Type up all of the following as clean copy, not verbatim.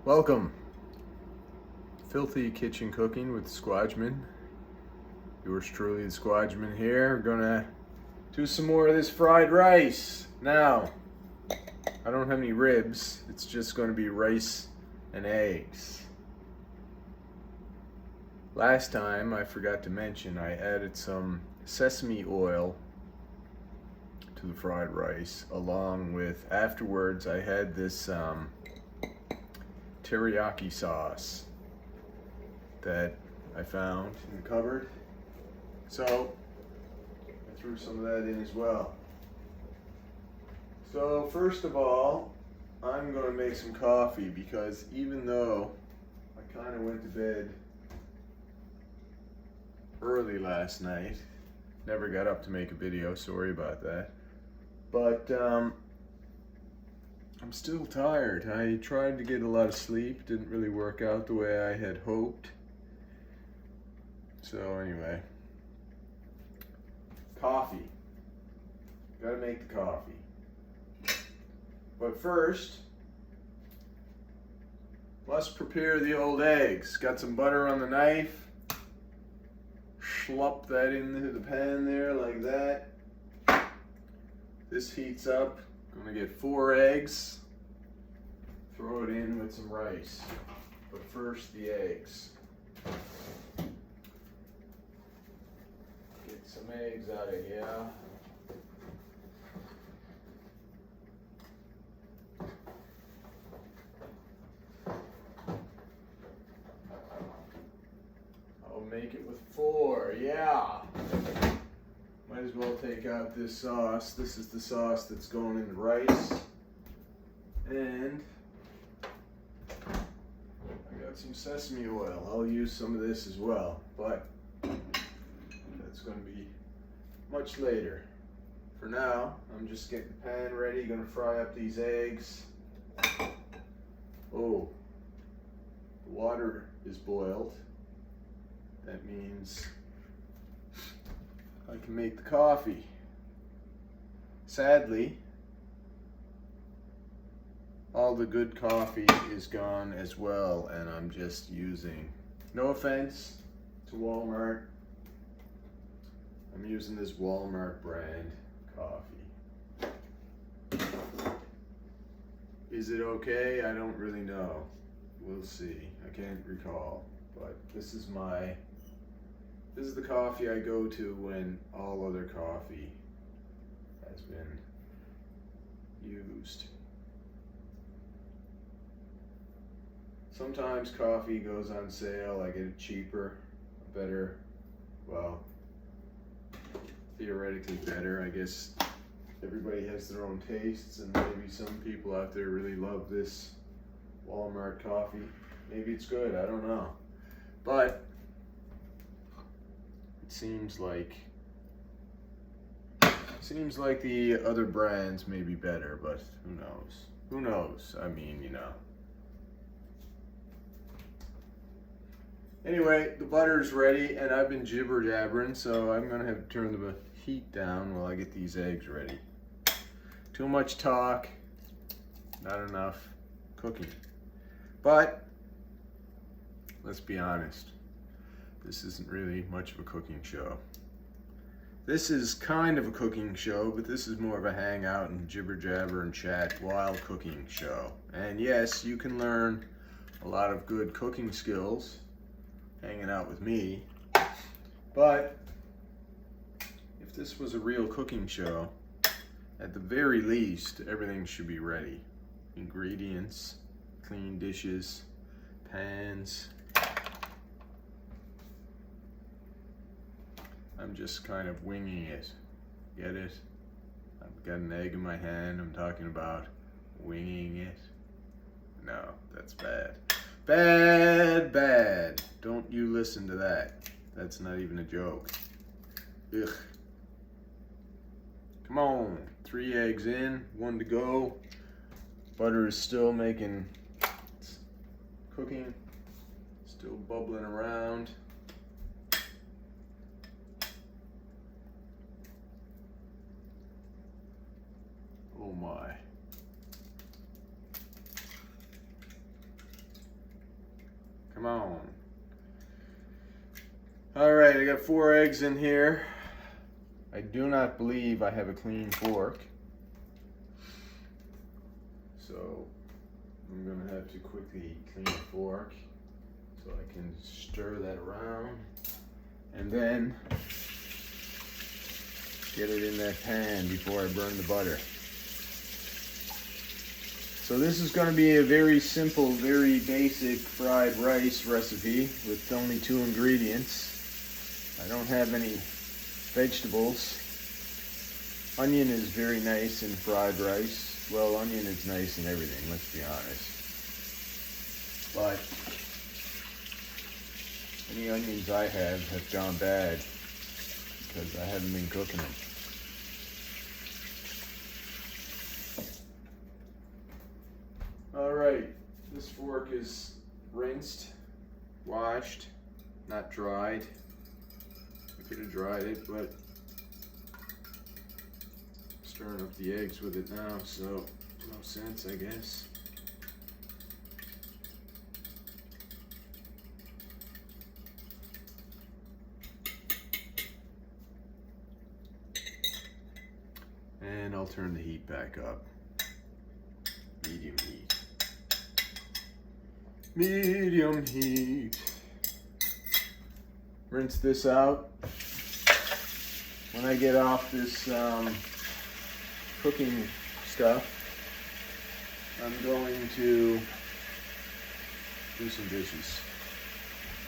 Welcome. Filthy Kitchen Cooking with Squadgeman. Yours truly, the Squadgeman here. We're gonna do some more of this fried rice. Now, I don't have any ribs. It's just gonna be rice and eggs. Last time, I forgot to mention, I added some sesame oil to the fried rice, along with, afterwards, I had this teriyaki sauce that I found in the cupboard. So I threw some of that in as well. So first of all, I'm going to make some coffee because even though I kind of went to bed early last night, never got up to make a video, sorry about that. But I'm still tired. I tried to get a lot of sleep, didn't really work out the way I had hoped. So anyway, coffee. Gotta make the coffee. But first, must prepare the old eggs. Got some butter on the knife. Slop that into the pan there like that. This heats up. Gonna get 4 eggs. Throw it in with some rice. But first, the eggs. Get some eggs out of here. I'll make it with 4, yeah. Might as well take out this sauce. This is the sauce that's going in the rice. And I got some sesame oil. I'll use some of this as well, but that's going to be much later. For now, I'm just getting the pan ready. Going to fry up these eggs. Oh, the water is boiled. That means I can make the coffee. Sadly, all the good coffee is gone as well, and I'm just using, no offense to Walmart, I'm using this Walmart brand coffee. Is it okay? I don't really know. We'll see. I can't recall, but this is the coffee I go to when all other coffee has been used. Sometimes coffee goes on sale, I get it cheaper, better, well, theoretically better. I guess everybody has their own tastes, and maybe some people out there really love this Walmart coffee. Maybe it's good, I don't know. But it seems like the other brands may be better, but who knows? Who knows? I mean, you know. Anyway, the butter's ready, and I've been jibber jabbering, so I'm gonna have to turn the heat down while I get these eggs ready. Too much talk, not enough cooking. But let's be honest, this isn't really much of a cooking show. This is kind of a cooking show, but this is more of a hangout and jibber jabber and chat while cooking show. And yes, you can learn a lot of good cooking skills hanging out with me, but if this was a real cooking show, at the very least, everything should be ready. Ingredients, clean dishes, pans. I'm just kind of winging it. Get it? I've got an egg in my hand. I'm talking about winging it. No, that's bad. Bad, bad. Don't you listen to that. That's not even a joke. Ugh. Come on. 3 eggs in, 1 to go. Butter is still cooking. Still bubbling around. Oh my. Come on. All right, I got 4 eggs in here. I do not believe I have a clean fork. So I'm gonna have to quickly clean the fork so I can stir that around and then get it in that pan before I burn the butter. So this is going to be a very simple, very basic fried rice recipe with only 2 ingredients. I don't have any vegetables. Onion is very nice in fried rice. Well, onion is nice in everything, let's be honest. But any onions I have gone bad because I haven't been cooking them. All right, this fork is rinsed, washed, not dried. I could have dried it, but I'm stirring up the eggs with it now, so no sense, I guess. And I'll turn the heat back up. Medium heat. Medium heat. Rinse this out. When I get off this cooking stuff, I'm going to do some dishes.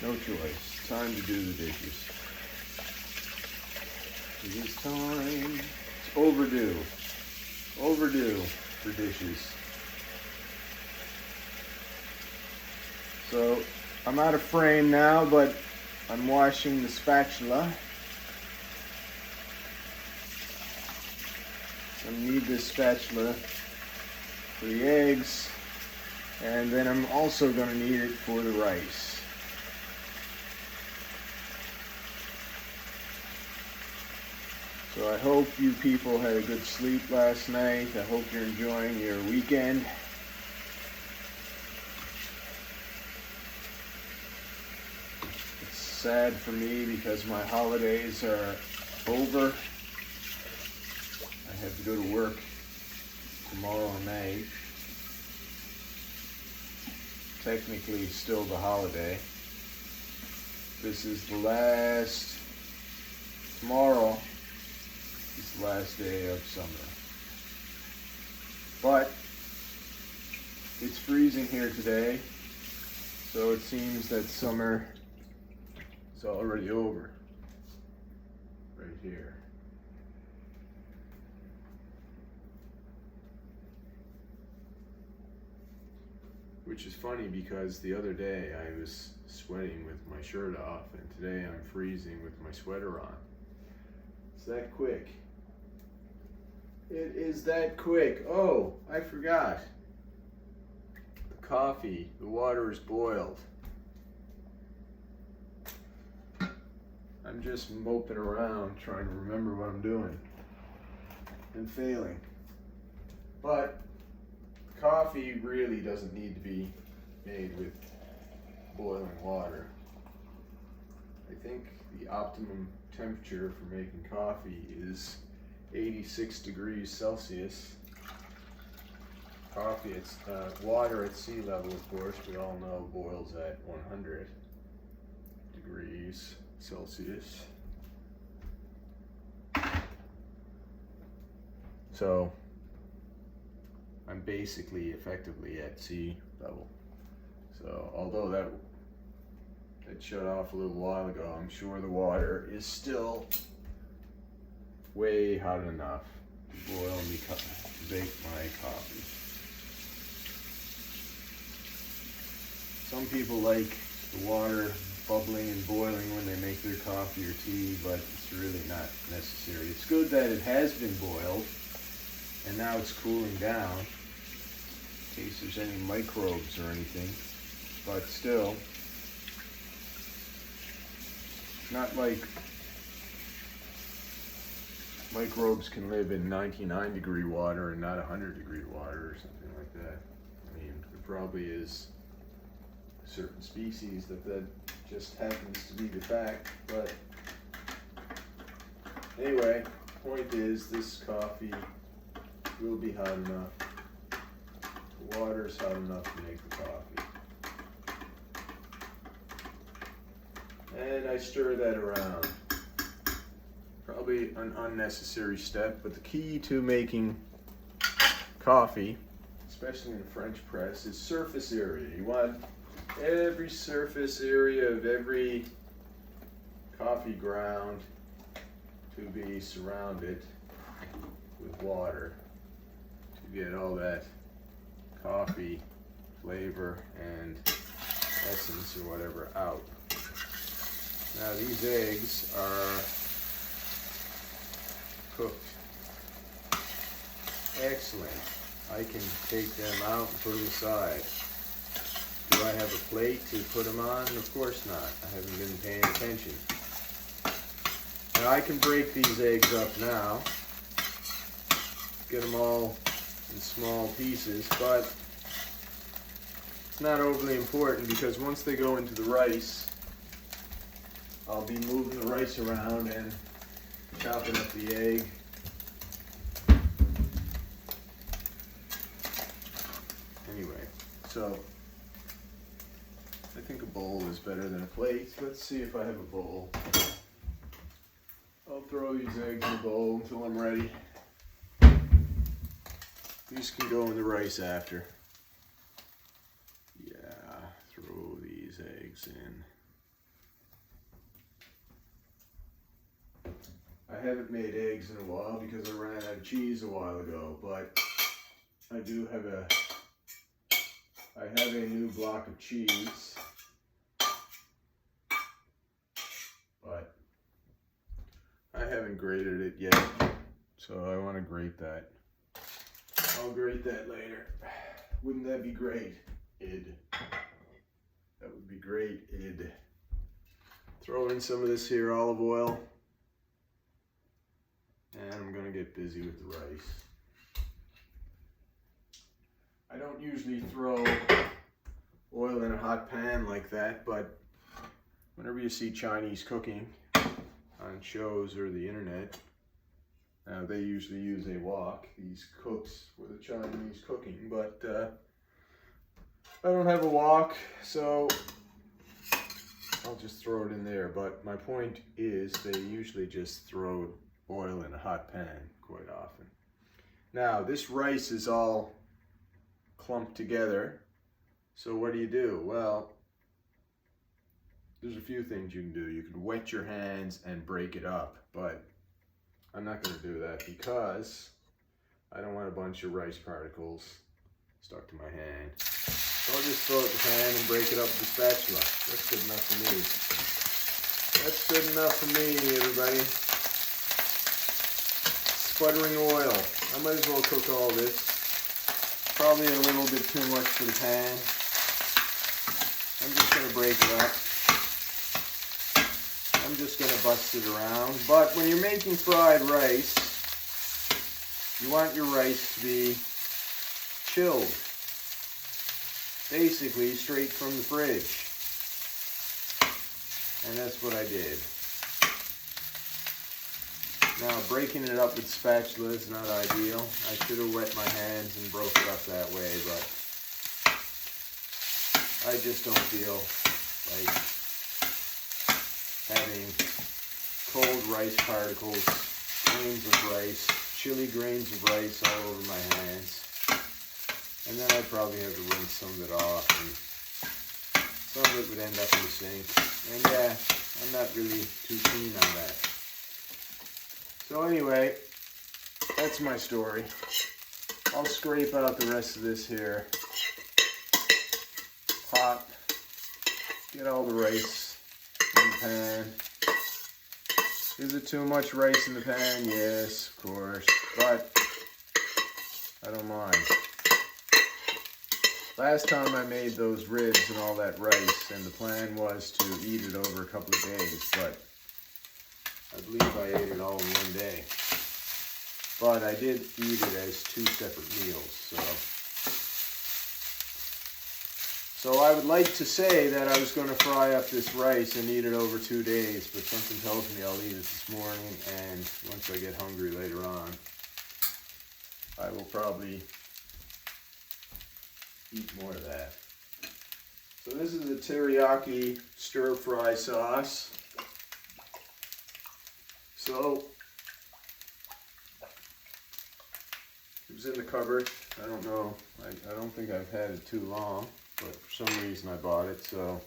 No choice. Time to do the dishes. It is time. It's overdue. Overdue for dishes. So I'm out of frame now, but I'm washing the spatula. I need this spatula for the eggs, and then I'm also going to need it for the rice. So I hope you people had a good sleep last night. I hope you're enjoying your weekend. It's sad for me because my holidays are over. I have to go to work tomorrow night. Technically still the holiday. This is the last, tomorrow is the last day of summer. But it's freezing here today, so it seems that summer is already over. Right here. Which is funny because the other day I was sweating with my shirt off, and today I'm freezing with my sweater on. It's that quick. It is that quick. Oh, I forgot. The coffee, the water is boiled. I'm just moping around trying to remember what I'm doing and failing. But coffee really doesn't need to be made with boiling water. I think the optimum temperature for making coffee is 86 degrees Celsius. Coffee, it's water at sea level, of course, we all know boils at 100 degrees Celsius. So I'm basically effectively at sea level. So although that shut off a little while ago, I'm sure the water is still way hot enough to boil me, to bake my coffee. Some people like the water bubbling and boiling when they make their coffee or tea, but it's really not necessary. It's good that it has been boiled and now it's cooling down in case there's any microbes or anything, but still, not like microbes can live in 99 degree water and not 100 degree water or something like that. I mean, there probably is certain species that just happens to be the fact. But anyway, point is, this coffee will be hot enough. The water is hot enough to make the coffee. And I stir that around. Probably an unnecessary step, but the key to making coffee, especially in a French press, is surface area. You want every surface area of every coffee ground to be surrounded with water to get all that coffee flavor and essence or whatever out. Now these eggs are cooked. Excellent. I can take them out and put them aside. Do I have a plate to put them on? Of course not. I haven't been paying attention. Now I can break these eggs up now, get them all in small pieces, but it's not overly important because once they go into the rice, I'll be moving the rice around and chopping up the egg. Anyway, so I think a bowl is better than a plate. Let's see if I have a bowl. I'll throw these eggs in the bowl until I'm ready. These can go in the rice after. Yeah, throw these eggs in. I haven't made eggs in a while because I ran out of cheese a while ago, but I do have I have a new block of cheese, but I haven't grated it yet, so I want to grate that. I'll grate that later. Wouldn't that be great, Id? That would be great, Id. Throw in some of this here olive oil. And I'm going to get busy with the rice. I don't usually throw oil in a hot pan like that, but whenever you see Chinese cooking on shows or the internet, they usually use a wok, these cooks for the Chinese cooking, but I don't have a wok, so I'll just throw it in there. But my point is, they usually just throw oil in a hot pan quite often. Now this rice is all clumped together, so what do? Well, there's a few things you can do. You can wet your hands and break it up, but I'm not going to do that because I don't want a bunch of rice particles stuck to my hand. So I'll just throw it in the pan and break it up with the spatula. That's good enough for me. That's good enough for me, everybody. Sputtering oil. I might as well cook all this. Probably a little bit too much for the pan. I'm just going to break it up. I'm just going to bust it around. But when you're making fried rice, you want your rice to be chilled. Basically straight from the fridge. And that's what I did. Now, breaking it up with spatula is not ideal. I should have wet my hands and broke it up that way, but I just don't feel like having cold rice particles, grains of rice, chili grains of rice all over my hands. And then I'd probably have to rinse some of it off, and some of it would end up in the sink. And yeah, I'm not really too keen on that. So anyway, that's my story. I'll scrape out the rest of this here. Pot. Get all the rice in the pan. Is it too much rice in the pan? Yes, of course. But I don't mind. Last time I made those ribs and all that rice, and the plan was to eat it over a couple of days, but I believe I ate it all in one day. But I did eat it as two separate meals, So I would like to say that I was going to fry up this rice and eat it over 2 days, but something tells me I'll eat it this morning, and once I get hungry later on, I will probably eat more of that. So this is a teriyaki stir fry sauce. So it was in the cupboard. I don't know. I don't think I've had it too long, but for some reason I bought it, so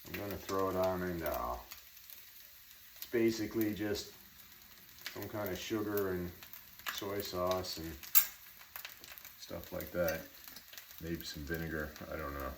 I'm going to throw it on, and it's basically just some kind of sugar and soy sauce and stuff like that. Maybe some vinegar, I don't know.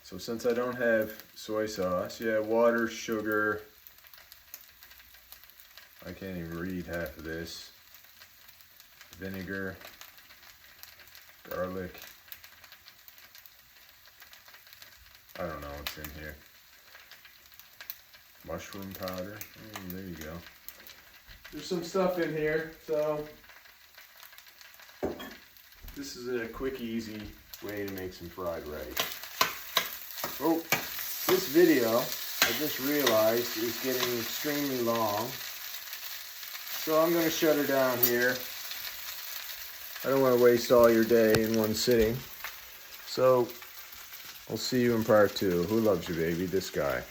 So since I don't have soy sauce, yeah, water, sugar, I can't even read half of this, vinegar, garlic, I don't know what's in here, mushroom powder, there you go. There's some stuff in here, so this is a quick, easy way to make some fried rice. Oh, this video, I just realized, is getting extremely long, so I'm going to shut her down here. I don't want to waste all your day in one sitting, so I'll see you in part 2. Who loves you, baby? This guy.